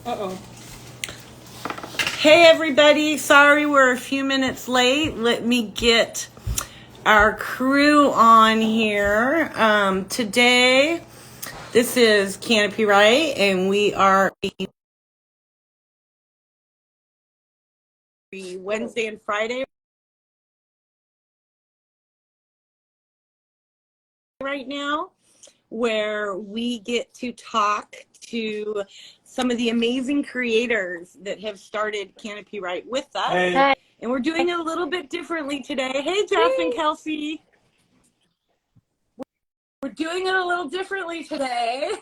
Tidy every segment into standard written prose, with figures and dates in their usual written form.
Uh-oh. Hey everybody, sorry we're a few minutes late. Let me get our crew on here. Today, this is Canopy Right, and we are Wednesday and Friday right now, where we get to talk to some of the amazing creators that have started Canopy Right with us. Hey. And we're doing it a little bit differently today. Hey, Jeff and Kelsey. We're doing it a little differently today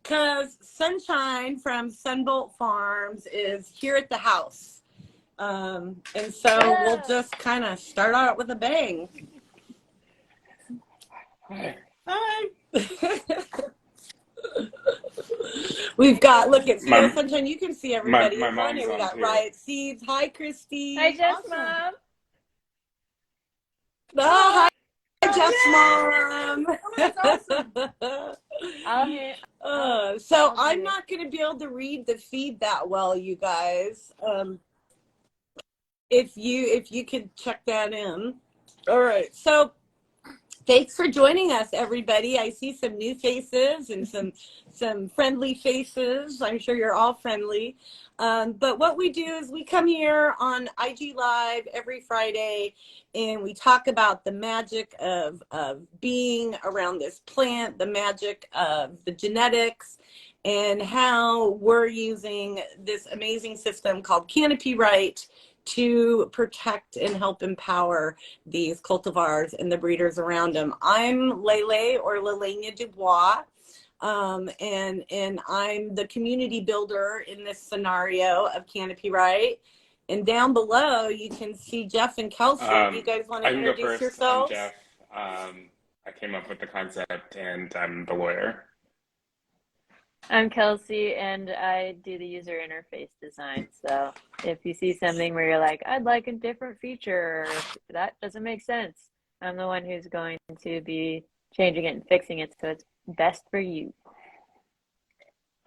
because Sunshine from Sunbolt Farms is here at the house. And so we'll just kind of start out with a bang. Hi. We've got, look, it's here, Sunshine. You can see everybody. My mom's we got Riot Seeds. Hi, Christy. Hi, Jeff's mom. Oh, hi, Jeff's mom. Oh, that's awesome. So I'm not going to be able to read the feed that well, you guys. If you could check that in. All right. So thanks for joining us, everybody. I see some new faces and some friendly faces. I'm sure you're all friendly. But what we do is we come here on IG Live every Friday and we talk about the magic of being around this plant, the magic of the genetics, and how we're using this amazing system called Canopy Right to protect and help empower these cultivars and the breeders around them. I'm Lele, or Lelehnia DuBois, and I'm the community builder in this scenario of Canopy Right. And down below, you can see Jeff and Kelsey. You guys want to introduce yourselves? I'm Jeff. I came up with the concept, and I'm the lawyer. I'm Kelsey, and I do the user interface design. So if you see something where you're like, I'd like a different feature, or that doesn't make sense, I'm the one who's going to be changing it and fixing it so it's best for you.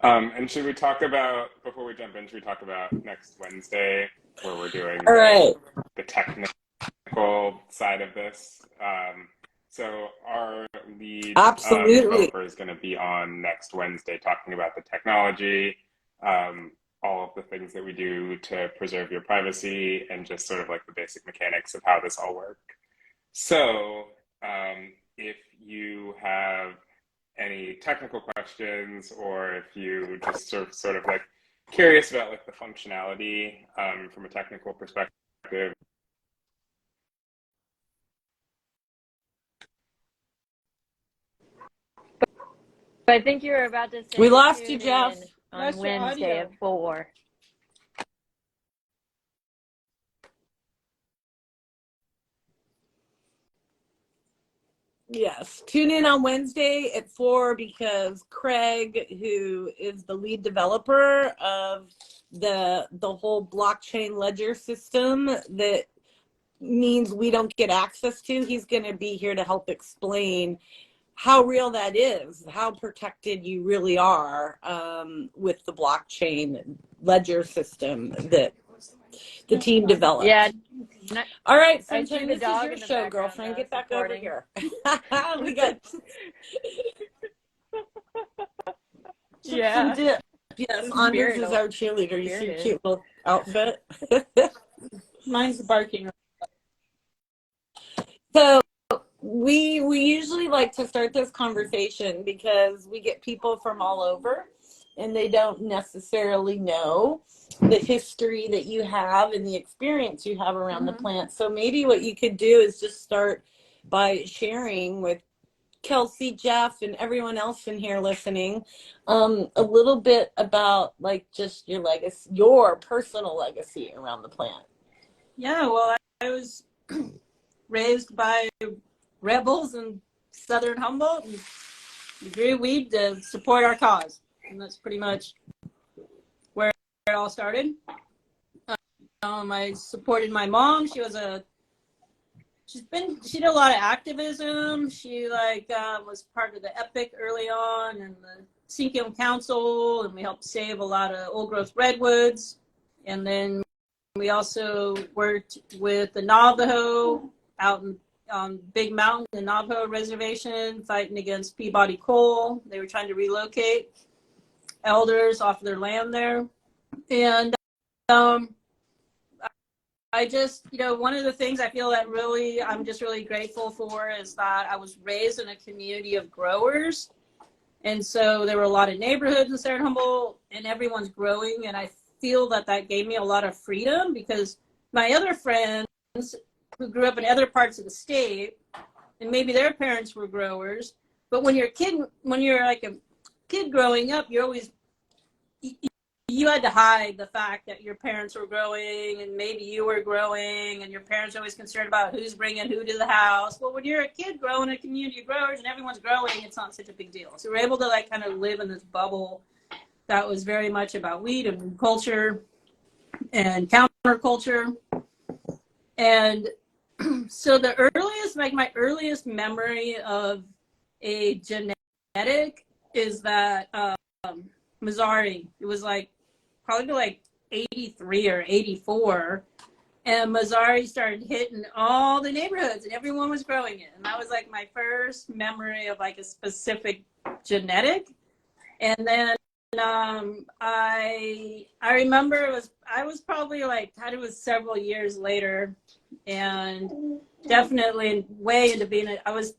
And should we talk about, before we jump in, should we talk about next Wednesday, where we're doing the technical side of this? So our lead developer is going to be on next Wednesday talking about the technology, all of the things that we do to preserve your privacy, and just sort of like the basic mechanics of how this all works. So if you have any technical questions, or if you just sort of like curious about like the functionality from a technical perspective, But I think you were about to say we lost you, Jeff. On Wednesday at 4. Yes, tune in on Wednesday at 4 because Craig, who is the lead developer of the whole blockchain ledger system that means we don't get access to, he's going to be here to help explain how real that is, how protected you really are with the blockchain ledger system that the team developed. Yeah. All right, Sunshine, this is your show, girlfriend. Get back over here. We got yeah. Yes, Anders is our cheerleader. You see your cute little outfit. Mine's barking. So we usually like to start this conversation because we get people from all over and they don't necessarily know the history that you have and the experience you have around the plant. So maybe what you could do is just start by sharing with Kelsey, Jeff, and everyone else in here listening a little bit about like just your legacy, your personal legacy around the plant. Yeah, well, I was raised by rebels in southern Humboldt, and we grew weed to support our cause, and that's pretty much where it all started. I supported my mom. She did a lot of activism. She was part of the EPIC early on, and the Cinco Council, and we helped save a lot of old growth redwoods. And then we also worked with the Navajo out on Big Mountain, the Navajo Reservation, fighting against Peabody Coal. They were trying to relocate elders off their land there. And I just, one of the things I feel that I'm just really grateful for is that I was raised in a community of growers. And so there were a lot of neighborhoods in Southern Humboldt, and everyone's growing. And I feel that gave me a lot of freedom, because my other friends who grew up in other parts of the state, and maybe their parents were growers, but when you're like a kid growing up, you had to hide the fact that your parents were growing, and maybe you were growing, and your parents are always concerned about who's bringing who to the house. Well, when you're a kid growing in a community of growers and everyone's growing, it's not such a big deal. So we're able to like kind of live in this bubble that was very much about weed and culture and counterculture. And so my earliest memory of a genetic is that Missouri. It was probably like 83 or 84. And Missouri started hitting all the neighborhoods and everyone was growing it. And that was like my first memory of like a specific genetic. And then I remember I was probably like, it was several years later, and definitely way into being I was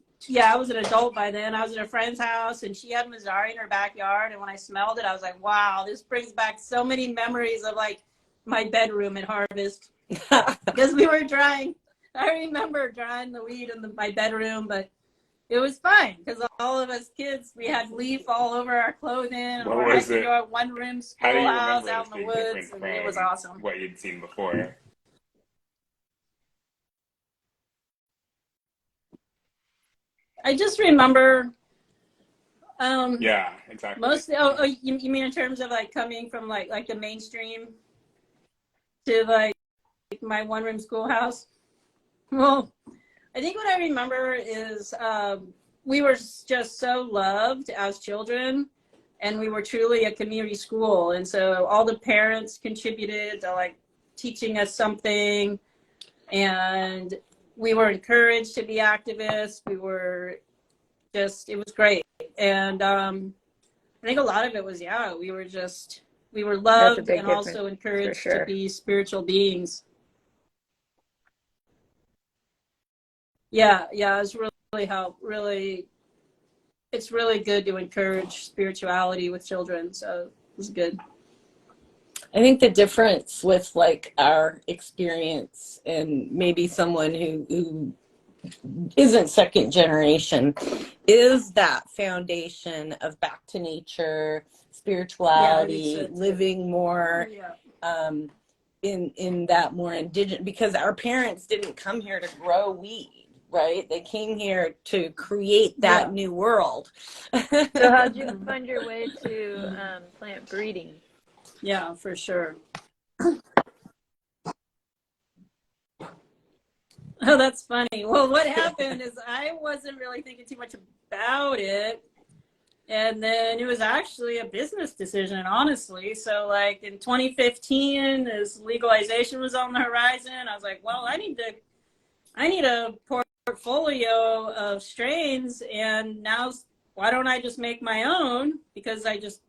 an adult by then. I was at a friend's house and she had Missouri in her backyard. And when I smelled it, I was like, wow, this brings back so many memories of like my bedroom at Harvest. Because we were drying. I remember drying the weed in my bedroom, but it was fine because all of us kids, we had leaf all over our clothing. And What we're was it? Our one-room How do you schoolhouse remember out it in the being woods, different and it was awesome. what you'd seen before? I just remember. Yeah, exactly. Mostly. Oh, you mean in terms of like coming from like the mainstream to like my one-room schoolhouse? Well, I think what I remember is we were just so loved as children, and we were truly a community school. And so all the parents contributed to like teaching us something, and we were encouraged to be activists. It was great. And I think a lot of it was, we were loved and also encouraged to be spiritual beings. Yeah, it's really helped. Really, it's really good to encourage spirituality with children. So it was good. I think the difference with like our experience and maybe someone who isn't second generation is that foundation of back to nature, spirituality, living more in that more indigenous, because our parents didn't come here to grow weed, right? They came here to create that new world. So how'd you find your way to plant breeding? Yeah, for sure. Oh, that's funny. Well, what happened is I wasn't really thinking too much about it. And then it was actually a business decision, honestly. So like in 2015, as legalization was on the horizon, I was like, well, I need a portfolio of strains, and now why don't I just make my own? Because I just,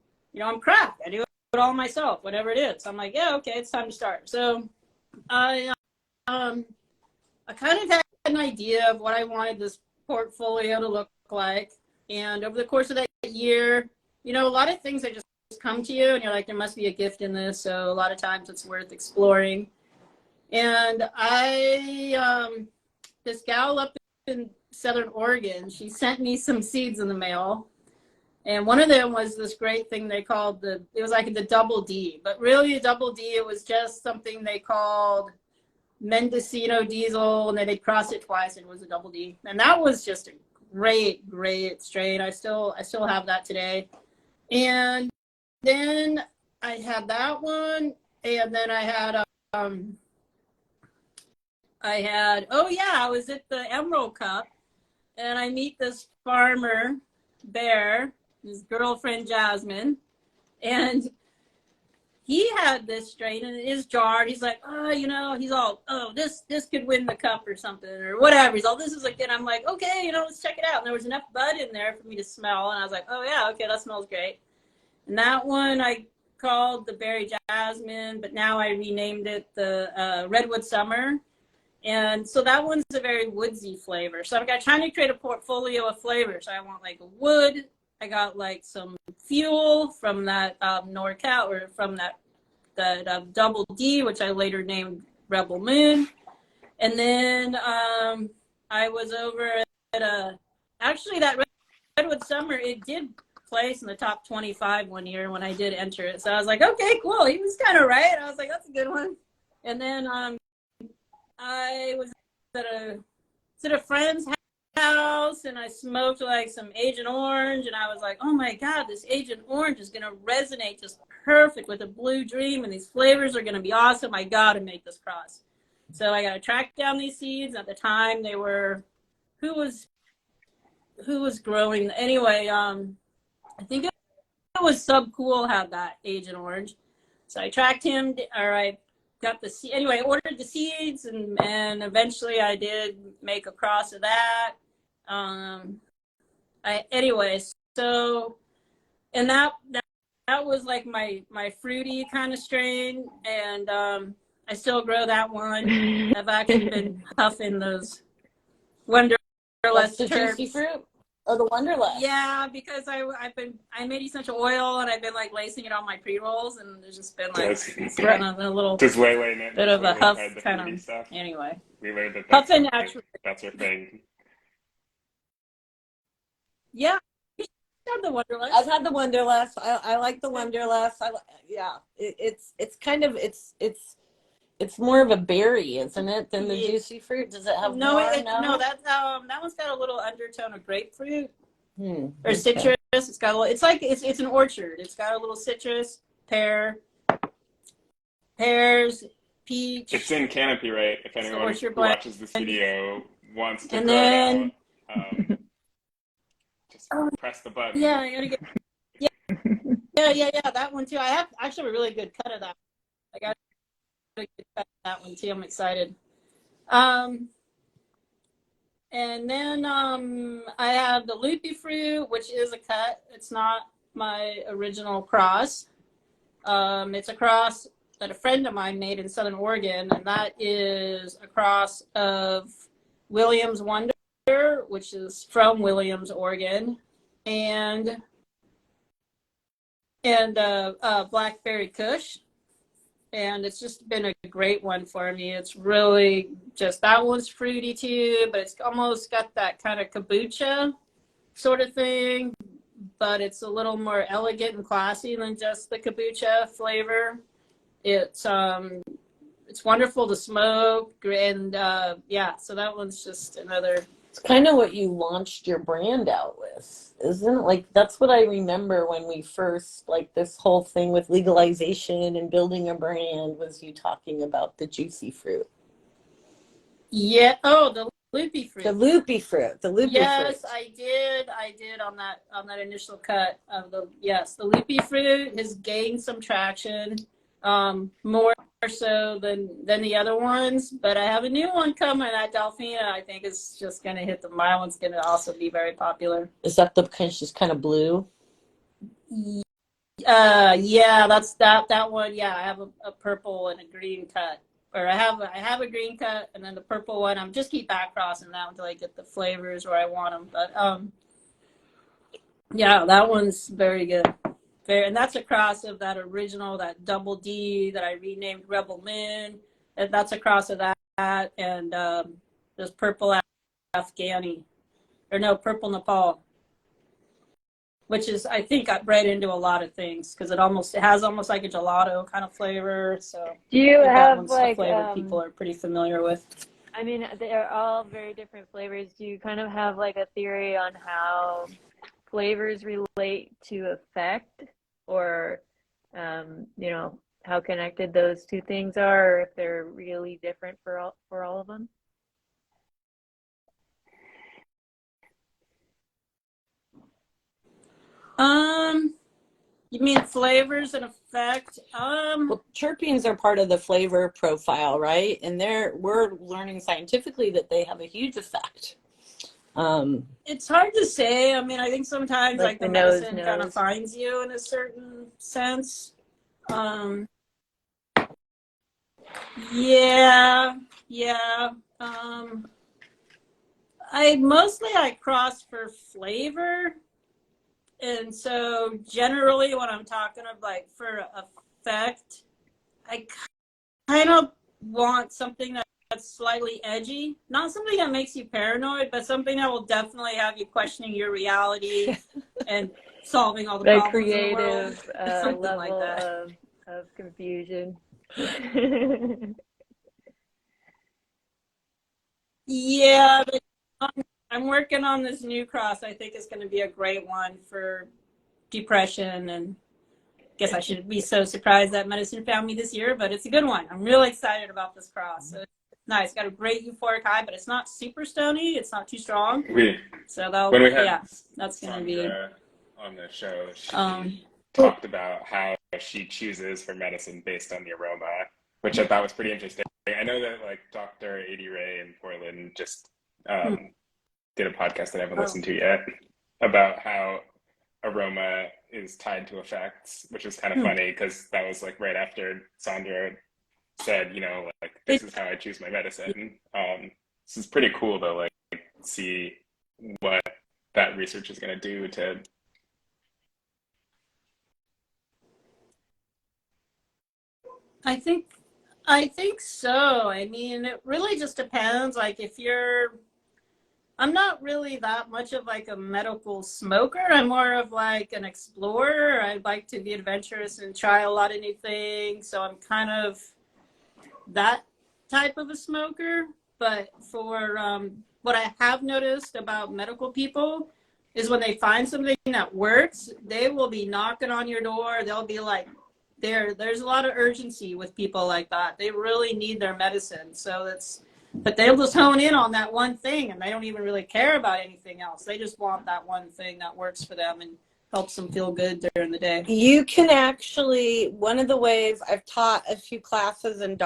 I'm craft. I do it all myself, whatever it is. I'm like, yeah, okay, it's time to start. So I kind of had an idea of what I wanted this portfolio to look like. And over the course of that year, a lot of things that just come to you and you're like, there must be a gift in this. So a lot of times it's worth exploring. And this gal up in Southern Oregon, she sent me some seeds in the mail. And one of them was this great thing they called it was like the double D, but really a double D, it was just something they called Mendocino Diesel, and then they crossed it twice and it was a double D. And that was just a great strain. I still have that today. And then I had that one, and then I was at the Emerald Cup, and I meet this farmer, Bear, his girlfriend Jasmine, and he had this strain in his jar. He's like, oh, you know, he's all, oh, this could win the cup or something or whatever. He's all, this is like, and I'm like, okay, you know, let's check it out. And there was enough bud in there for me to smell, and I was like, oh yeah, okay, that smells great. And that one I called the Berry Jasmine, but now I renamed it the Redwood Summer. And so that one's a very woodsy flavor. So I'm trying to create a portfolio of flavors. I want like a wood. I got like some fuel from that NorCal, or from that Double D, which I later named Rebel Moon. And then I was over at actually that Redwood Summer, it did place in the top 25 one year when I did enter it. So I was like, okay, cool. He was kind of right. I was like, that's a good one. And then I was at a friend's house, and I smoked like some Agent Orange, and I was like, oh my God, this Agent Orange is going to resonate just perfect with the Blue Dream, and these flavors are going to be awesome. I got to make this cross. So I got to track down these seeds. At the time, they were, who was growing? Anyway, I think it was Subcool had that Agent Orange. So I tracked him, or I got the seed. Anyway, I ordered the seeds, and eventually I did make a cross of that. So, and that was like my fruity kind of strain, and I still grow that one. I've actually been huffing those Wonderlust the juicy fruit. Oh, the Wonderlust. Yeah, because I made essential oil, and I've been like lacing it on my pre-rolls, and there's just been like kind of a little just waylaying it, bit of a huff kind of stuff. Anyway. We learned that Huffing naturally. That's your thing. Yeah, you should have the Wonderlust. I've had the Wonderlust. I like the Wonderlust. It's kind of it's more of a berry, isn't it, than the juicy fruit? Does it have no? More? No, that one's got a little undertone of grapefruit or okay. citrus. It's got a little. It's like it's an orchard. It's got a little citrus, pears, peach. It's in canopy, right? If anyone who watches this video wants to and grow then, it out, just press the button. Yeah, I gotta get. Yeah. That one too. I have actually a really good cut of that. I got a good cut of that one too. I'm excited. And then I have the loopy fruit, which is a cut. It's not my original cross. It's a cross that a friend of mine made in Southern Oregon, and that is a cross of Williams Wonder, which is from Williams, Oregon, and Blackberry Kush. And it's just been a great one for me. It's really just, that one's fruity too, but it's almost got that kind of kombucha sort of thing, but it's a little more elegant and classy than just the kombucha flavor. It's wonderful to smoke, and so that one's just another. It's kind of what you launched your brand out with, isn't it? Like, that's what I remember when we first, like, this whole thing with legalization and building a brand was you talking about the juicy fruit. Yeah. Oh, the loopy fruit. The loopy fruit. Yes, fruit. I did on that initial cut of the loopy fruit has gained some traction, more so than the other ones, but I have a new one coming. That Delphina, I think, is just going to hit my one's going to also be very popular. Is that the just kind of blue? Yeah, that's that one. Yeah, I have a purple and a green cut, or I have a green cut, and then the purple one. I'm just keep back crossing that until I get the flavors where I want them. But yeah, that one's very good. And that's a cross of that original, that Double D that I renamed Rebel Moon. And that's a cross of that and this purple Afghani, purple Nepal, which is, I think, got bred into a lot of things because it has almost like a gelato kind of flavor. So do you have like a flavor people are pretty familiar with? I mean, they're all very different flavors. Do you kind of have like a theory on how flavors relate to effect, or how connected those two things are, or if they're really different for all of them? You mean flavors and effect? Well, terpenes are part of the flavor profile, right? And we're learning scientifically that they have a huge effect. It's hard to say. I mean, I think sometimes like the medicine kind of finds you in a certain sense. Yeah. I cross for flavor. And so generally when I'm talking of like for effect, I kind of want something that's slightly edgy, not something that makes you paranoid, but something that will definitely have you questioning your reality and solving all the problems creative in the world. level like that. of confusion. Yeah, but I'm working on this new cross. I think it's going to be a great one for depression, and I guess I shouldn't be so surprised that medicine found me this year, but it's a good one. I'm really excited about this cross. So it's nice. Got a great euphoric high, but it's not super stony. It's not too strong. When we had that's going to be on the show. She talked about how she chooses her medicine based on the aroma, which I thought was pretty interesting. I know that like Dr. A.D. Ray in Portland just did a podcast that I haven't listened to yet about how aroma is tied to effects, which is kind of funny because that was like right after Sandra said, you know, like this is how I choose my medicine. This is pretty cool to like see what that research is going to do to. I think so. I mean, it really just depends. Like I'm not really that much of like a medical smoker. I'm more of like an explorer. I like to be adventurous and try a lot of new things. So I'm kind of that type of a smoker. But for what I have noticed about medical people is when they find something that works, they will be knocking on your door. They'll be like, there's a lot of urgency with people like that. They really need their medicine. But they'll just hone in on that one thing and they don't even really care about anything else. They just want that one thing that works for them and helps them feel good during the day. You can actually, one of the ways I've taught a few classes and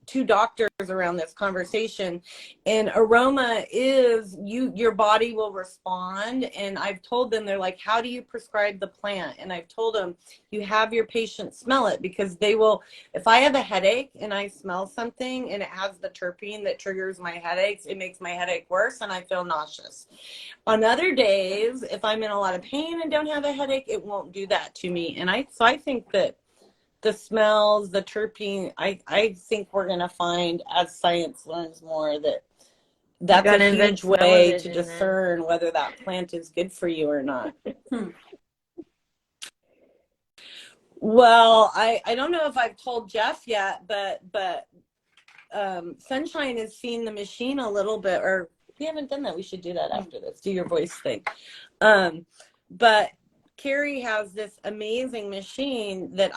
two doctors around this conversation, and aroma is your body will respond. And I've told them, they're like, how do you prescribe the plant? And I've told them, you have your patient smell it, because they will, if I have a headache and I smell something and it has the terpene that triggers my headaches, it makes my headache worse and I feel nauseous. On other days, if I'm in a lot of pain and don't have a headache, it won't do that to me. And I think that the smells, the terpene, I think we're going to find, as science learns more, that's a huge way to discern whether that plant is good for you or not. Well, I don't know if I've told Jeff yet, but Sunshine has seen the machine a little bit, or we haven't done that. We should do that after this. Do your voice thing. But Carrie has this amazing machine that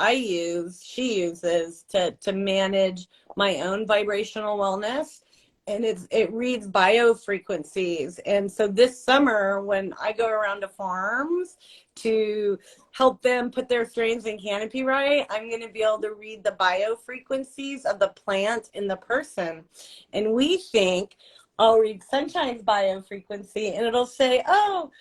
she uses to manage my own vibrational wellness. And it reads biofrequencies. And so this summer, when I go around to farms to help them put their strains in canopy right, I'm going to be able to read the biofrequencies of the plant in the person. And we think I'll read Sunshine's biofrequency and it'll say, oh,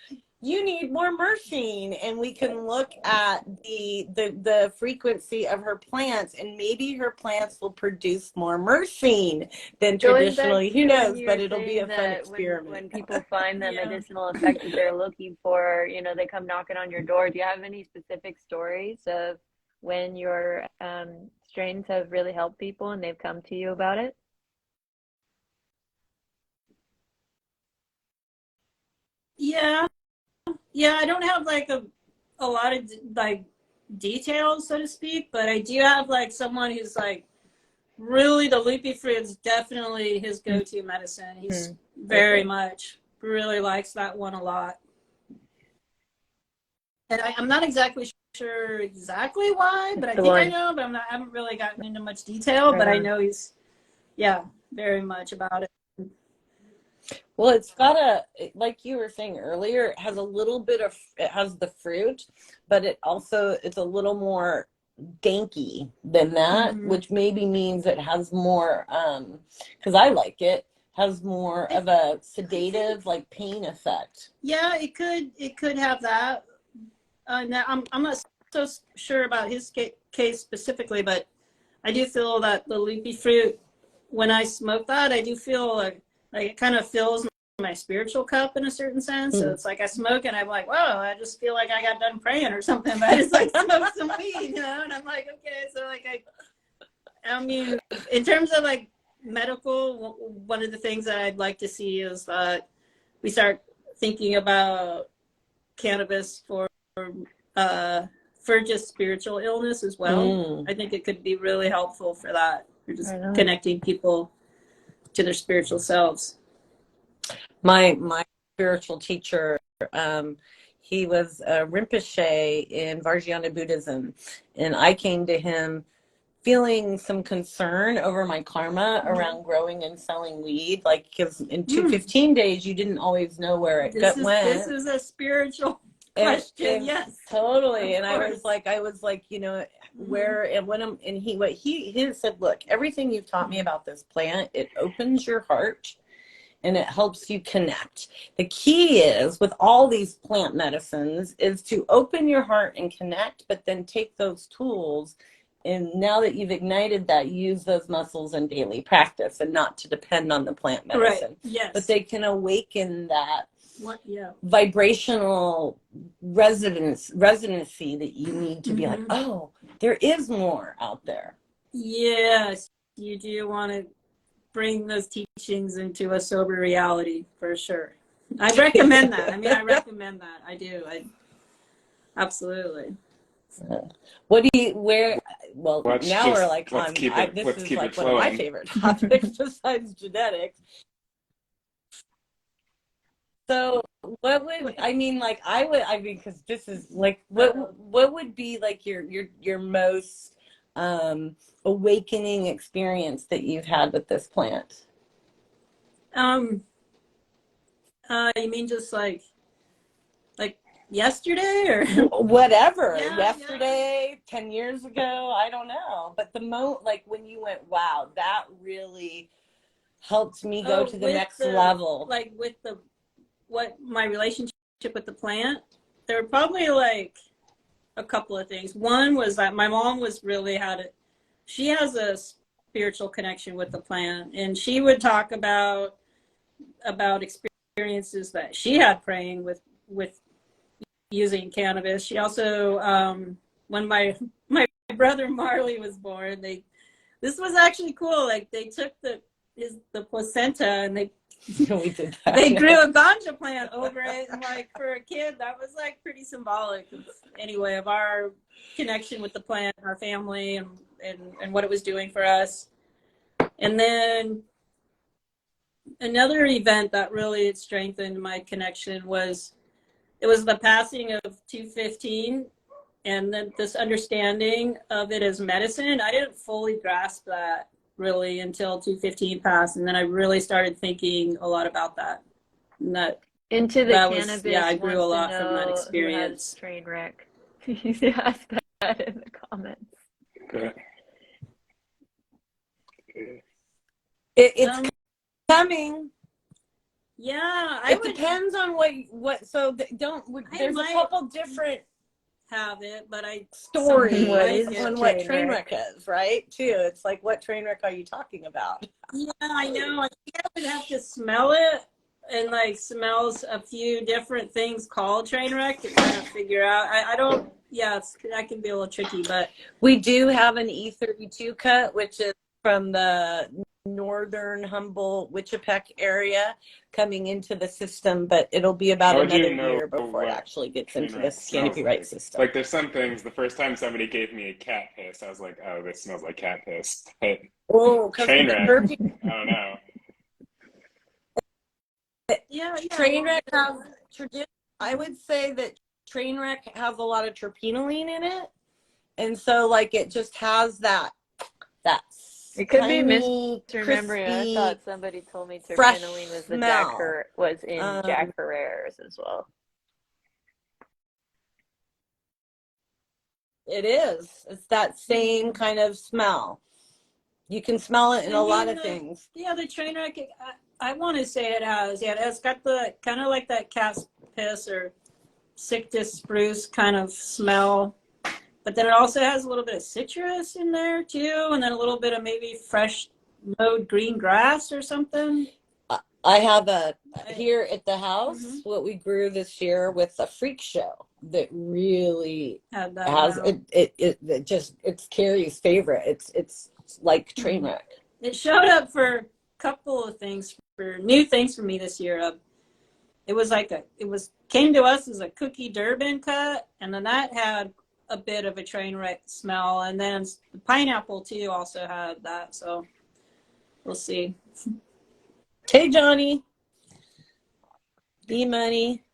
you need more myrcene, and we can look at the frequency of her plants, and maybe her plants will produce more myrcene than traditionally. Who knows? But it'll be a fun experiment. When people find the medicinal effect that they're looking for, they come knocking on your door. Do you have any specific stories of when your strains have really helped people and they've come to you about it? Yeah, I don't have like a lot of like details, so to speak, but I do have like someone who's like really, the loopy fruit is definitely his go-to medicine. He's very much really likes that one a lot. And I'm not exactly sure exactly why, but I think I know, but I haven't really gotten into much detail, but I know he's, very much about it. Well, it's got like you were saying earlier, it has a little bit of, it has the fruit, but it's a little more danky than that, which maybe means it has more, because I like it, has more of a sedative, like pain effect. Yeah, it could have that. Now I'm not so sure about his case specifically, but I do feel that the leafy fruit, when I smoke that, I do feel like it kind of fills my spiritual cup in a certain sense. So it's like I smoke and I'm like, whoa, I just feel like I got done praying or something. But I just like smoke some weed, and I'm like, okay, so like I mean, in terms of like medical, one of the things that I'd like to see is that we start thinking about cannabis for just spiritual illness as well. I think it could be really helpful for that, for just connecting people to their spiritual selves. My spiritual teacher, he was a Rinpoche in Vajrayana Buddhism, and I came to him feeling some concern over my karma around growing and selling weed, like because in 215 days you didn't always know where it went. This is a spiritual question. Yes, totally. And I was like, where and when he said, look, everything you've taught me about this plant, it opens your heart and it helps you connect. The key is with all these plant medicines is to open your heart and connect, but then take those tools, and now that you've ignited that, use those muscles in daily practice and not to depend on the plant medicine. Right. Yes. But they can awaken that vibrational residency that you need to be like, oh, there is more out there. Yes, you do want to bring those teachings into a sober reality for sure. I recommend that. I mean, I recommend that. I do. Absolutely. What do you, where, well, let's now just, we're like, this is like one of my favorite topics besides genetics. So what would, because this is like, what would be like your most awakening experience that you've had with this plant? You mean just like yesterday or whatever? Yesterday, 10 years ago, I don't know. But like when you went, wow, that really helped me go to the next level. Like with what my relationship with the plant, there were probably like a couple of things. One was that my mom was really she has a spiritual connection with the plant, and she would talk about experiences that she had praying with using cannabis. She also, when my brother Marley was born, this was actually cool. Like they took the placenta and they grew a ganja plant over it, and like for a kid that was like pretty symbolic anyway of our connection with the plant, our family, and what it was doing for us. And then another event that really strengthened my connection was the passing of 215, and then this understanding of it as medicine. I didn't fully grasp that really until 215 passed, and then I really started thinking a lot about that. And into the cannabis. I grew a lot from that experience. Train wreck. You ask that in the comments. Okay. It's coming. Yeah, it depends on what. So there's a couple different have it, but stories on what train wreck is, right? Too. It's like, what train wreck are you talking about? Yeah, I know. I think I would have to smell it and like smells a few different things called train wreck to kind of figure out. I don't. Yeah, that can be a little tricky, but we do have an E32 cut, which is from the northern Humboldt, Wichipec area coming into the system, but it'll be about another year before it actually gets into the canopy right system. Like there's some things, the first time somebody gave me a cat piss, I was like, oh, this smells like cat piss. Train wreck, I don't know. Yeah. Train wreck I would say that train wreck has a lot of terpenoline in it, and so like it just has that It could be tiny, misremembering. I crispy, thought somebody told me fresh terpenoline was smell. was in Jack Herrera's as well. It is. It's that same kind of smell. You can smell it in a lot of things. Yeah, the train wreck, I want to say it has. Yeah, it's got the kind of like that cat's piss or cactus spruce kind of smell. But then it also has a little bit of citrus in there too, and then a little bit of maybe fresh mowed green grass or something. I have here at the house, what we grew this year with a freak show that really has it's Carrie's favorite. It's like train wreck. It showed up for a couple of things, for new things for me this year. It was came to us as a cookie Durban cut, and then that had a bit of a train wreck smell, and then the pineapple too also had that. So we'll see. Hey, Johnny. D-Money.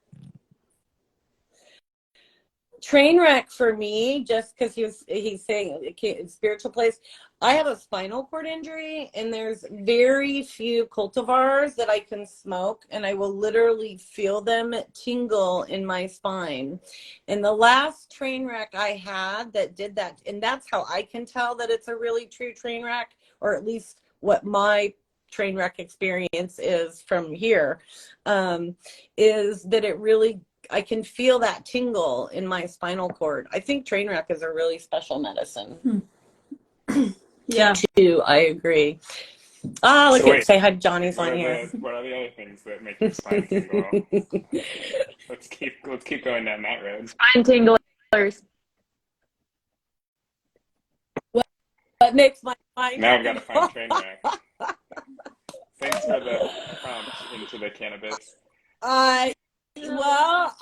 Train wreck for me, just because he's saying spiritual place. I have a spinal cord injury, and there's very few cultivars that I can smoke, and I will literally feel them tingle in my spine. And the last train wreck I had that did that, and that's how I can tell that it's a really true train wreck, or at least what my train wreck experience is from here, is that it really, I can feel that tingle in my spinal cord. I think train wreck is a really special medicine. Yeah. Too, I agree. Look at say hi, Johnny's on here. What are the other things that make your spine tingle? let's keep going down that road. Spine tinglers. What makes my spine? Now I've got to find train wreck. Thanks for the prompt into the cannabis. I will.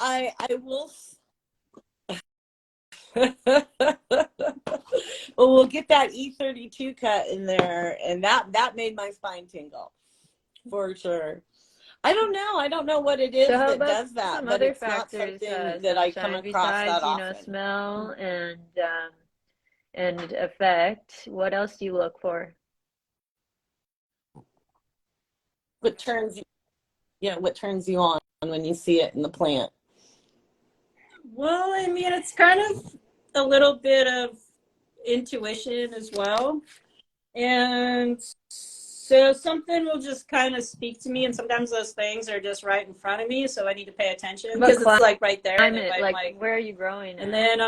Well, we'll get that E32 cut in there, and that made my spine tingle for sure. I don't know what it is that does that, but it's not something that I come across that often. Smell and effect. What else do you look for? What turns you on when you see it in the plant? Well, I mean, it's kind of a little bit of intuition as well. And so something will just kind of speak to me, and sometimes those things are just right in front of me, so I need to pay attention because it's like right there. Like where are you growing? And then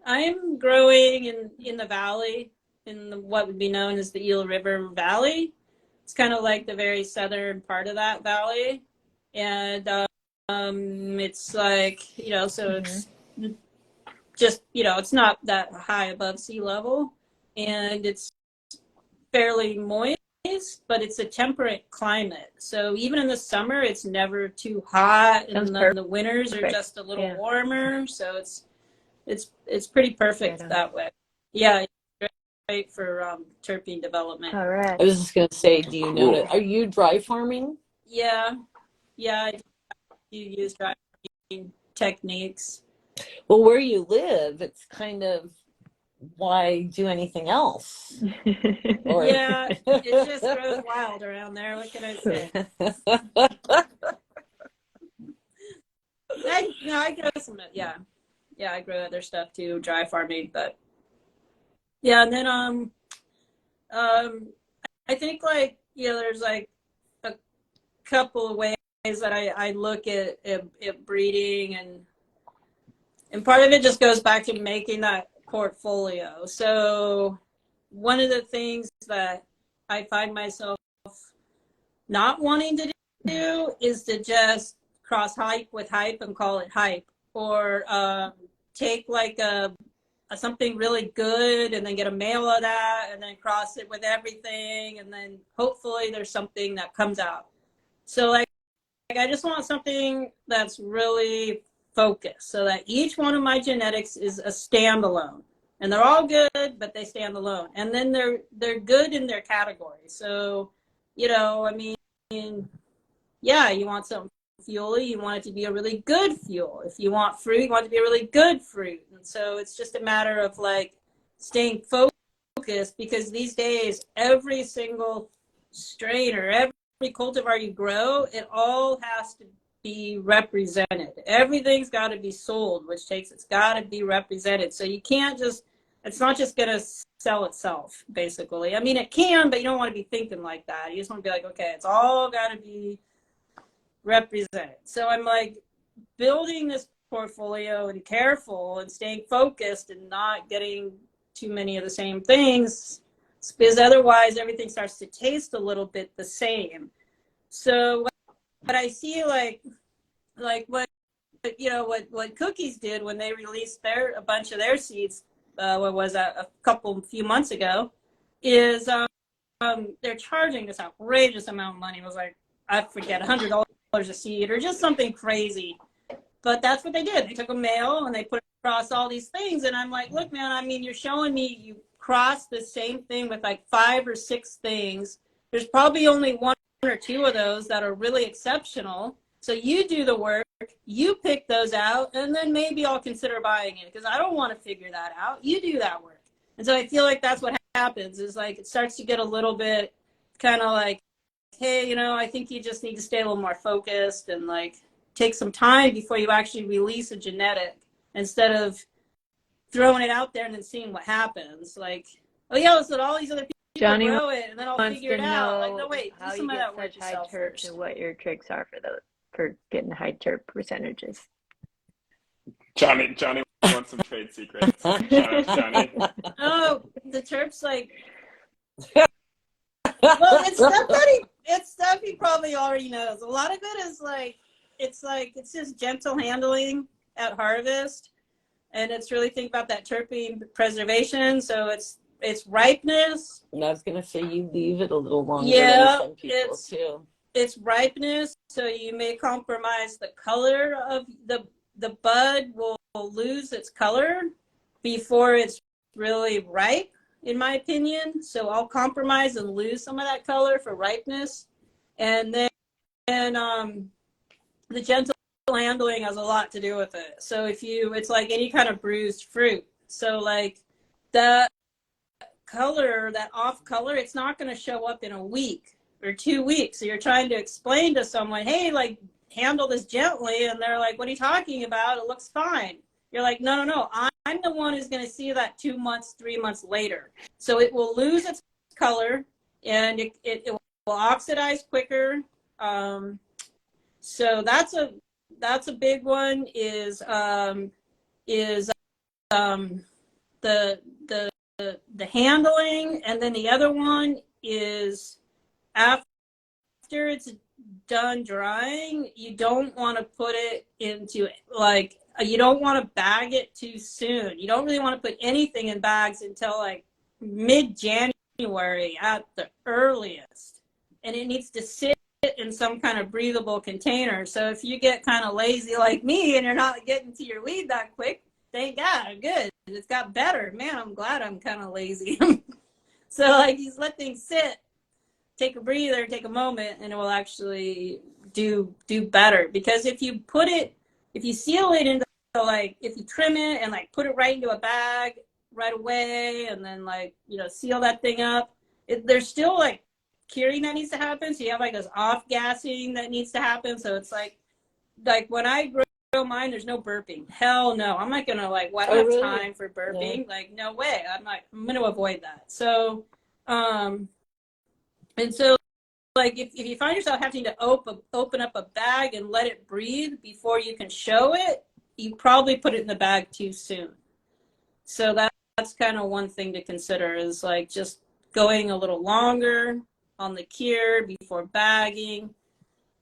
I'm growing in the valley, in what would be known as the Eel River Valley. It's kind of like the very southern part of that valley, and it's like, so it's just, it's not that high above sea level, and it's fairly moist, but it's a temperate climate. So even in the summer, it's never too hot, and then the winters are just a little warmer. So it's pretty perfect that way. Yeah. Great for terpene development. All right. I was just going to say, do you notice, are you dry farming? Yeah, I do use dry farming techniques. Well, where you live, it's kind of, why do anything else? Yeah, it just grows wild around there. What can I say? I grow some, yeah, I grow other stuff too, dry farming, but yeah, and then I think there's like a couple of ways that I look at breeding, and part of it just goes back to making that portfolio. So one of the things that I find myself not wanting to do is to just cross hype with hype and call it hype, or take like something really good and then get a male of that and then cross it with everything, and then hopefully there's something that comes out. So like I just want something that's really focused, so that each one of my genetics is a standalone, and they're all good, but they stand alone, and then they're good in their category. So I mean, yeah, you want something fuel, you want it to be a really good fuel. If you want fruit, you want it to be a really good fruit. And so it's just a matter of like staying focused, because these days, every single strain or every cultivar you grow, it all has to be represented. Everything's got to be sold, which takes, it's got to be represented. So you can't just, it's not just going to sell itself, basically. I mean, it can, but you don't want to be thinking like that. You just want to be like, okay, it's all got to be represented. So I'm like building this portfolio and careful and staying focused and not getting too many of the same things, because otherwise everything starts to taste a little bit the same. So what I see, like what, you know, what Cookies did when they released a bunch of their seeds, what was that, a few months ago, is they're charging this outrageous amount of money. It was like, I forget, $100 a seed or just something crazy. But that's what they did. They took a male and they put it across all these things. And I'm like, look, man, I mean, you're showing me you cross the same thing with like 5 or 6 things. There's probably only 1 or 2 of those that are really exceptional. So you do the work, you pick those out, and then maybe I'll consider buying it, because I don't want to figure that out. You do that work. And so I feel like that's what happens, is like it starts to get a little bit kind of like, hey, you know, I think you just need to stay a little more focused and like take some time before you actually release a genetic, instead of throwing it out there and then seeing what happens. Like, oh yeah, let's let all these other people Johnny grow it and then I'll figure it out. Like, no, wait, do how some you of that get work such high yourself terps first. and what your tricks are for getting high terp percentages. Johnny wants some trade secrets. Shout out to Johnny. Oh, the terps, like, well, it's stuff he probably already knows. A lot of it is like, it's just gentle handling at harvest, and it's really think about that terpene preservation. So it's ripeness. And I was gonna say you leave it a little longer Yeah, than some people too. It's ripeness. So you may compromise the color of the bud will lose its color before it's really ripe, in my opinion. So I'll compromise and lose some of that color for ripeness. And then the gentle handling has a lot to do with it. So it's like any kind of bruised fruit. So like that color, that off color, it's not going to show up in a week or 2 weeks. So you're trying to explain to someone, hey, like, handle this gently. And they're like, what are you talking about? It looks fine. You're like, no. I'm the one who's going to see that 2 months, 3 months later. So it will lose its color, and it will oxidize quicker. So that's a big one, is the handling. And then the other one is after it's done drying, you don't want to put it into, like, you don't want to bag it too soon. You don't really want to put anything in bags until like mid-January at the earliest. And it needs to sit in some kind of breathable container. So if you get kind of lazy like me and you're not getting to your weed that quick, thank God, good. It's got better. Man, I'm glad I'm kind of lazy. So like, you just let things sit, take a breather, take a moment, and it will actually do better. Because if you seal it into, like, if you trim it and like put it right into a bag right away, and then like, you know, seal that thing up, there's still like curing that needs to happen. So you have like this off gassing that needs to happen. So it's like when I grow mine, there's no burping. Hell no. I'm not gonna like, I don't have time for burping. Yeah. Like, no way. I'm gonna avoid that. So and so like if you find yourself having to open up a bag and let it breathe before you can show it, you probably put it in the bag too soon. So that's kind of one thing to consider, is like just going a little longer on the cure before bagging.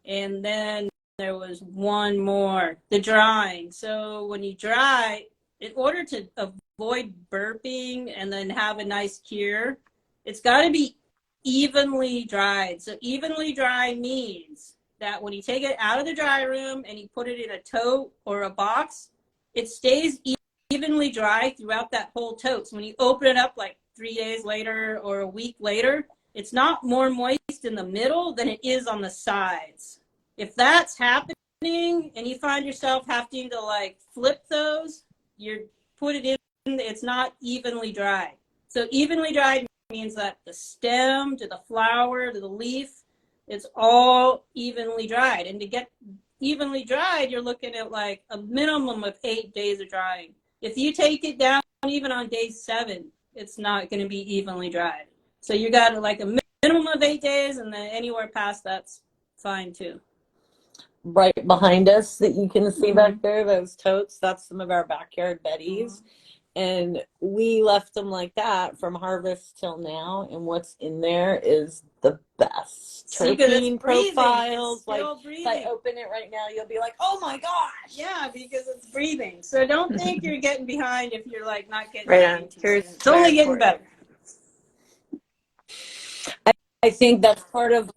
And then there was one more, the drying. So when you dry, in order to avoid burping and then have a nice cure, it's got to be evenly dried. So evenly dry means that when you take it out of the dry room and you put it in a tote or a box, it stays evenly dry throughout that whole tote. So when you open it up like 3 days later or a week later, it's not more moist in the middle than it is on the sides. If that's happening, and you find yourself having to like flip those, you put it in, it's not evenly dried. So evenly dried means that the stem to the flower to the leaf, it's all evenly dried. And to get evenly dried, you're looking at like a minimum of 8 days of drying. If you take it down even on day 7, it's not going to be evenly dried. So you got like a minimum of 8 days, and then anywhere past that's fine too. Right behind us that you can see back there, those totes, that's some of our backyard Betties. And we left them like that from harvest till now, and what's in there is the best. Terpene profiles. Like if I open it right now, you'll be like, oh my gosh. Yeah, because it's breathing. So don't think you're getting behind if you're like not getting right on. It's only getting better. I think that's part of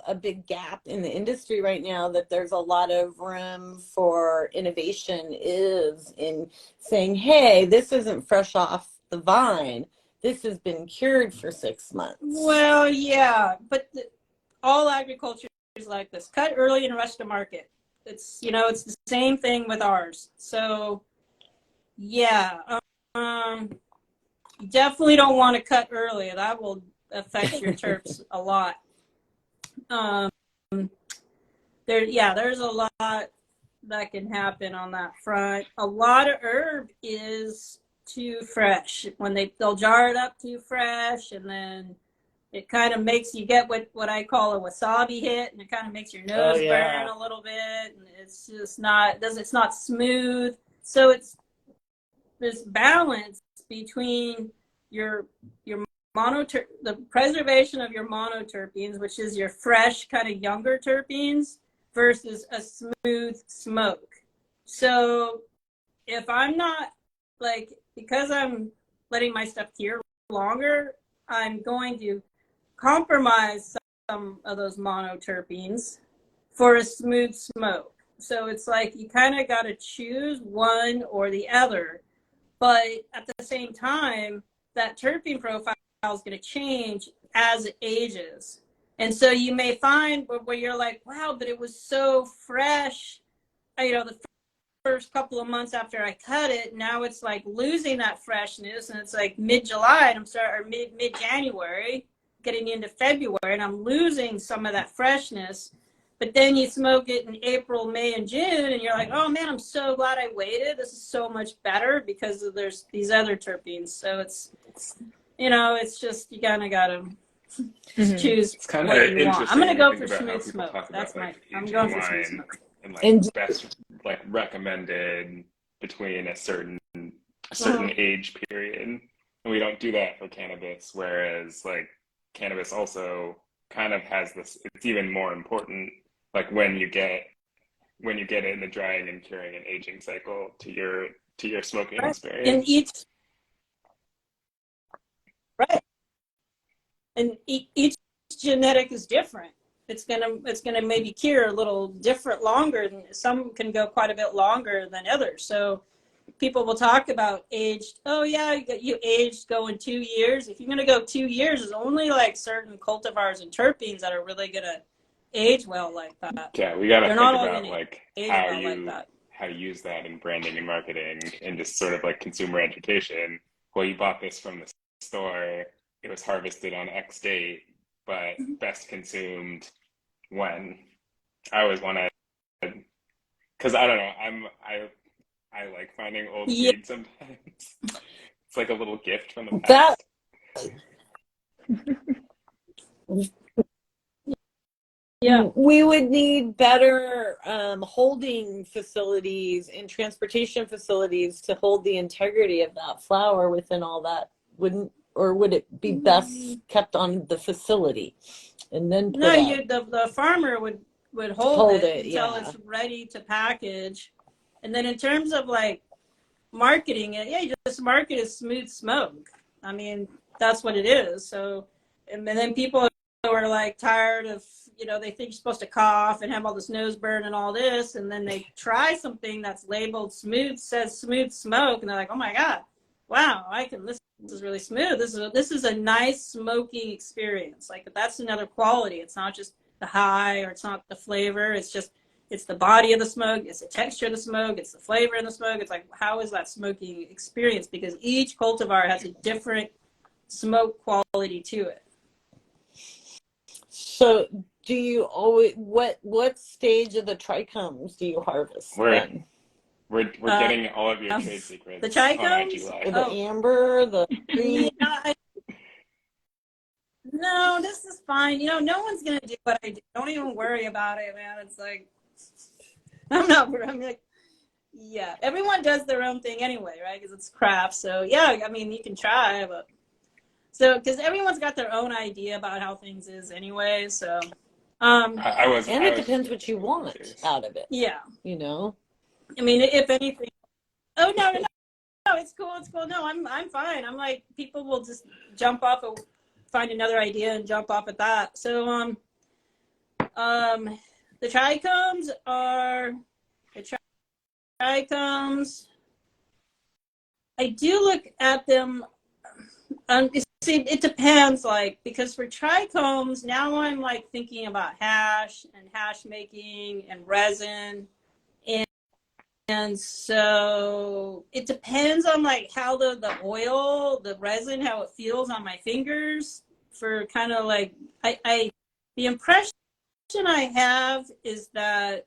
a big gap in the industry right now, that there's a lot of room for innovation, is in saying, hey, this isn't fresh off the vine. This has been cured for 6 months. Well, yeah, but all agriculture is like this. Cut early and rush to market. It's, it's the same thing with ours. So, yeah, you definitely don't want to cut early. That will affect your terps a lot. There's a lot that can happen on that front. A lot of herb is too fresh. When they'll jar it up too fresh, and then it kind of makes you get what I call a wasabi hit, and it kind of makes your nose burn a little bit, and it's just it's not smooth. So it's this balance between your the preservation of your monoterpenes, which is your fresh kind of younger terpenes, versus a smooth smoke. So if I'm not because I'm letting my stuff cure longer, I'm going to compromise some of those monoterpenes for a smooth smoke. So it's like you kind of got to choose one or the other, but at the same time, that terpene profile is going to change as it ages. And so you may find where you're like, wow, but it was so fresh, the first couple of months after I cut it, now it's like losing that freshness, and it's like mid-July, and mid-January, getting into February, and I'm losing some of that freshness. But then you smoke it in April, May, and June, and you're like, oh man, I'm so glad I waited. This is so much better because there's these other terpenes. So it's it's just, you kind of got to choose what you want. I'm going to go for smooth smoke. I'm going for smooth smoke. And best recommended between a certain age period. And we don't do that for cannabis, whereas cannabis also kind of has this, it's even more important, when you get in the drying and curing and aging cycle to your smoking experience. And each genetic is different. It's gonna maybe cure a little different longer. Some can go quite a bit longer than others. So people will talk about aged. Oh yeah, you aged going 2 years. If you're gonna go 2 years, there's only certain cultivars and terpenes that are really gonna age well like that. Yeah, we gotta think about how to use that in branding and marketing, and just sort of consumer education. Well, you bought this from the store. It was harvested on X date, but best consumed when? I always want to, because I don't know, I like finding old weed sometimes. It's like a little gift from the past. Yeah, we would need better holding facilities and transportation facilities to hold the integrity of that flower within all that. Would it be best kept on the facility and then the farmer would hold it until it's ready to package. And then in terms of marketing it, you just market as smooth smoke. I mean, that's what it is. So, and then people are tired of, they think you're supposed to cough and have all this nose burn and all this, and then they try something that's labeled says smooth smoke, and they're like, oh my God, wow, this is really smooth. This is a nice smoking experience. That's another quality. It's not just the high or it's not the flavor. It's just, it's the body of the smoke, it's the texture of the smoke, it's the flavor in the smoke. It's like, how is that smoking experience? Because each cultivar has a different smoke quality to it. So do you always, what stage of the trichomes do you harvest then? We're getting all of your trade secrets. The trichomes? The amber, the green? Yeah, no, this is fine. You know, no one's going to do what I do. Don't even worry about it, man. It's like, I'm like, yeah, everyone does their own thing anyway, right? Because it's craft. So, yeah, I mean, you can try, but so, because everyone's got their own idea about how things is anyway. So, it depends what you want out of it. Yeah. You know? I mean, if anything, oh, no, it's cool. It's cool. No, I'm fine. I'm like, people will just jump off of, find another idea and jump off at that. So, the trichomes are, I do look at them, see, it depends, like, because for trichomes, now I'm like thinking about hash and hash making and resin. And so it depends on like how the oil, the resin, how it feels on my fingers for kind of like, the impression I have is that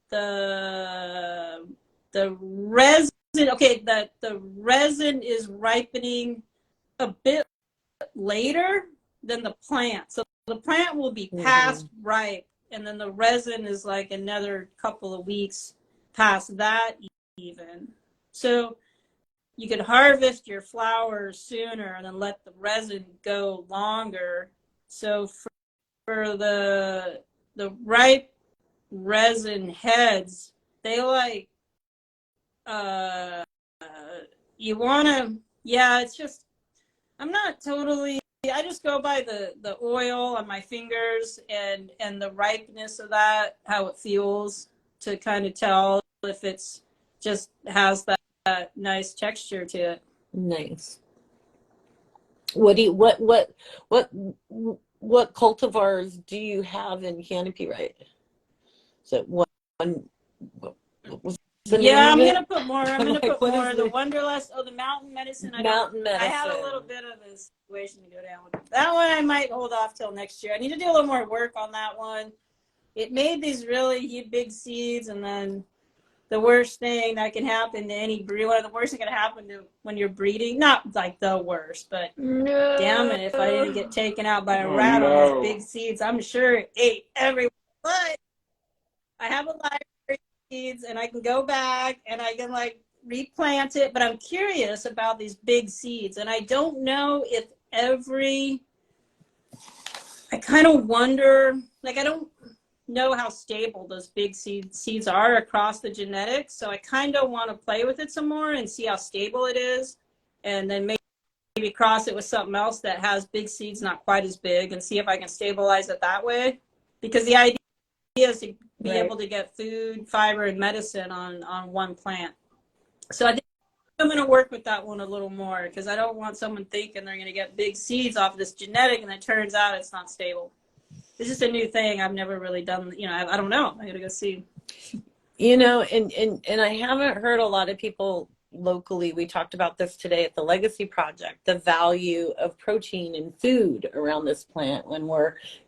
the resin, okay, that the resin is ripening a bit later than the plant. So the plant will be past ripe, and then the resin is like another couple of weeks past that even. So you could harvest your flowers sooner and then let the resin go longer. So for the ripe resin heads, they like, you want to, yeah, it's just, I'm not totally, I just go by the oil on my fingers and the ripeness of that, how it feels, to kind of tell if it's just has that nice texture to it. Nice. What cultivars do you have in Canopy Right? So what was the name Yeah, of I'm it? gonna put more. I'm gonna put more. The Wonderlust. Oh, the Mountain Medicine. Mountain Medicine. I had a little bit of a situation to go down with. That one I might hold off till next year. I need to do a little more work on that one. It made these really big seeds, and then the worst thing that can happen to any breed, one of the worst thing that can happen to when you're breeding, not like the worst, but No. damn it, if I didn't get taken out by a rat on these big seeds, I'm sure it ate everyone. But I have a library of seeds, and I can go back and I can like replant it, but I'm curious about these big seeds, and I don't know if I kind of wonder, like, I don't know how stable those big seeds are across the genetics, so I kind of want to play with it some more and see how stable it is, and then maybe cross it with something else that has big seeds not quite as big, and see if I can stabilize it that way, because the idea is to be able to get food, fiber, and medicine on one plant. So I think I'm going to work with that one a little more, because I don't want someone thinking they're going to get big seeds off this genetic and it turns out it's not stable. It's just a new thing. I've never really done, I don't know. I got to go see. And I haven't heard a lot of people locally. We talked about this today at the Legacy Project, the value of protein and food around this plant when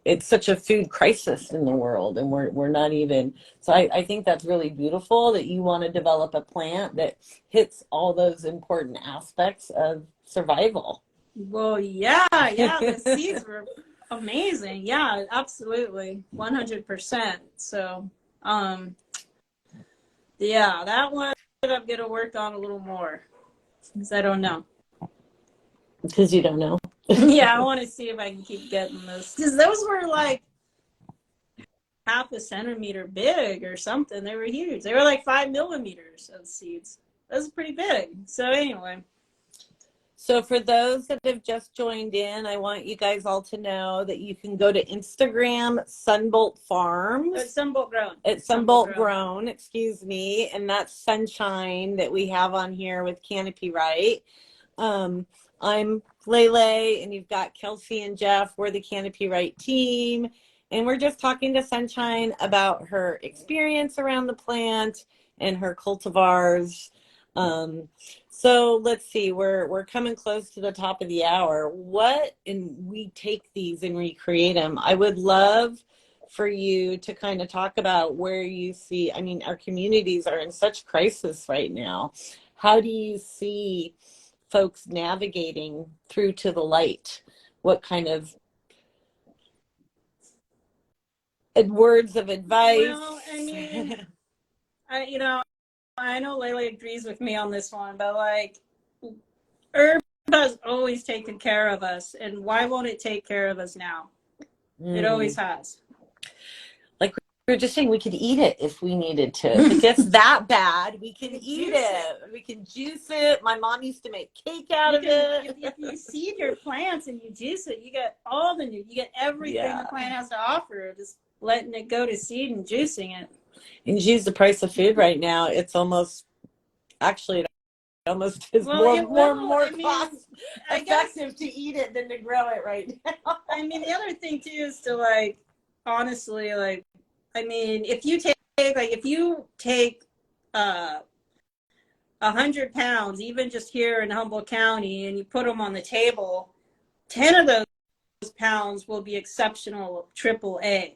it's such a food crisis in the world, and we're not even, so I think that's really beautiful that you want to develop a plant that hits all those important aspects of survival. Well, yeah, the seeds were amazing. Yeah, absolutely. 100%. So, yeah, that one I'm going to work on a little more, because I don't know. Because you don't know. Yeah, I want to see if I can keep getting those, because those were like half a centimeter big or something. They were huge. They were like 5 millimeters of seeds. That was pretty big. So anyway. So for those that have just joined in, I want you guys all to know that you can go to Instagram, Sunbolt Farms. It's Sunboldtgrown. It's Sunboldtgrown, excuse me. And that's Sunshine that we have on here with Canopy Right. I'm Lele, and you've got Kelsey and Jeff. We're the Canopy Right team. And we're just talking to Sunshine about her experience around the plant and her cultivars. So let's see, we're coming close to the top of the hour. And we take these and recreate them. I would love for you to kind of talk about where you see, I mean, our communities are in such crisis right now. How do you see folks navigating through to the light? What kind of words of advice? Well, I mean, I know Layla agrees with me on this one, but like, herb has always taken care of us, and why won't it take care of us now? It always has. Like we were just saying, we could eat it if we needed to. If it gets that bad, we can eat it. We can juice it. My mom used to make cake out of it. If you seed your plants and you juice it, you get you get everything the plant has to offer. Just letting it go to seed and juicing it. And use the price of food right now. It's almost actually. Almost is more cost effective to eat it than to grow it right now. I mean, the other thing too is to like, honestly, like, I mean, if you take 100 pounds, even just here in Humboldt County, and you put them on the table, 10 of those pounds will be exceptional AAA.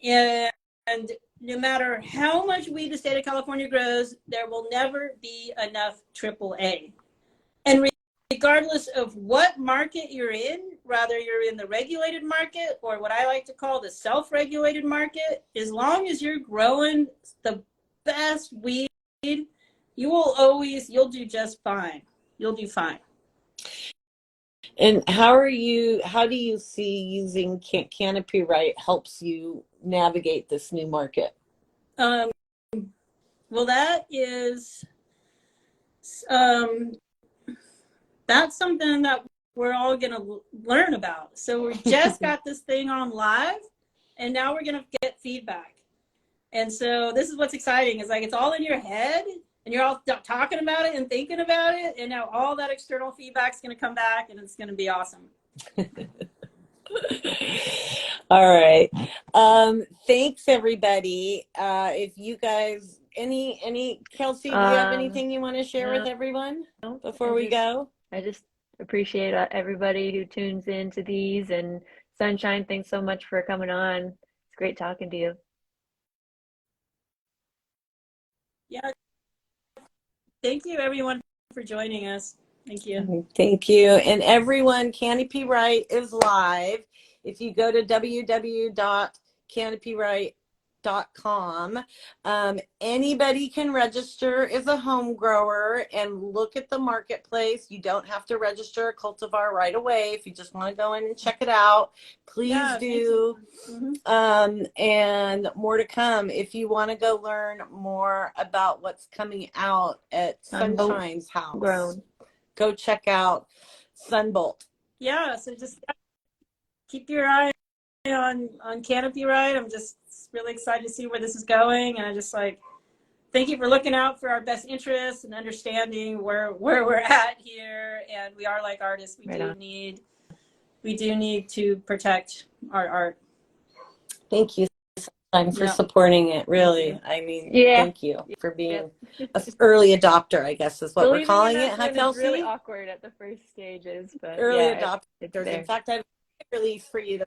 And no matter how much weed the state of California grows, there will never be enough AAA. And regardless of what market you're in, whether you're in the regulated market or what I like to call the self-regulated market, as long as you're growing the best weed, you'll do just fine. You'll do fine. And how do you see using Canopy Right helps you navigate this new market? Well, that is, that's something that we're all going to learn about. So we just got this thing on live, and now we're going to get feedback. And so this is what's exciting, is like it's all in your head, and you're all talking about it and thinking about it, and now all that external feedback is going to come back, and it's going to be awesome. All right. Thanks everybody. If you guys, any Kelsey, do you have anything you want to share with everyone before we go? I just appreciate everybody who tunes into these, and Sunshine, thanks so much for coming on. It's great talking to you. Yeah. Thank you everyone for joining us. Thank you. Thank you. And everyone, Canopy Right is live. If you go to www.canopyright.com, anybody can register as a home grower and look at the marketplace. You don't have to register a cultivar right away. If you just want to go in and check it out, please do. And more to come. If you want to go learn more about what's coming out at Sunshine's house, go check out Sunbolt. Yeah, so just keep your eye on Canopy Right. I'm just really excited to see where this is going, and I just like thank you for looking out for our best interests and understanding where we're at here. And we are like artists. We do need to protect our art. Thank you for supporting it, really. I mean, thank you for being an early adopter, I guess is what we're calling it. Huh, Kelsey? It's really awkward at the first stages, but early adopters. In fact, I have a release for you.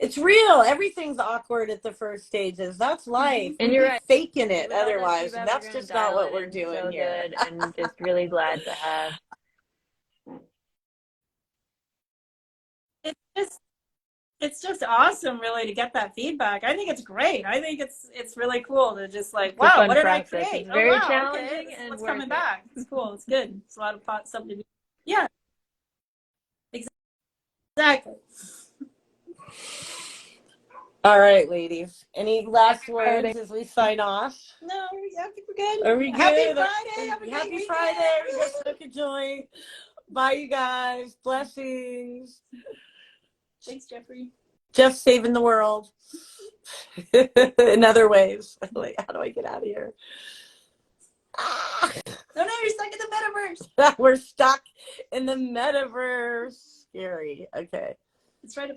It's real. Everything's awkward at the first stages. That's life. And you're right. Faking it otherwise. And that's just not what we're doing here. And just really glad to have. It's just awesome, really, to get that feedback. I think it's great. I think it's really cool to just like, wow, what did I create? It's very challenging, and what's coming back. It's cool. It's good. It's a lot of something to do. Yeah, exactly. All right, ladies. Any last words as we sign off? No, I think we're good. Are we good? Happy Friday. Happy Friday. We just smoke a joint. Bye, you guys. Blessings. Thanks, Jeffrey. Jeff's saving the world in other ways. Like, how do I get out of here? No, you're stuck in the metaverse. We're stuck in the metaverse. scary. Okay. It's right up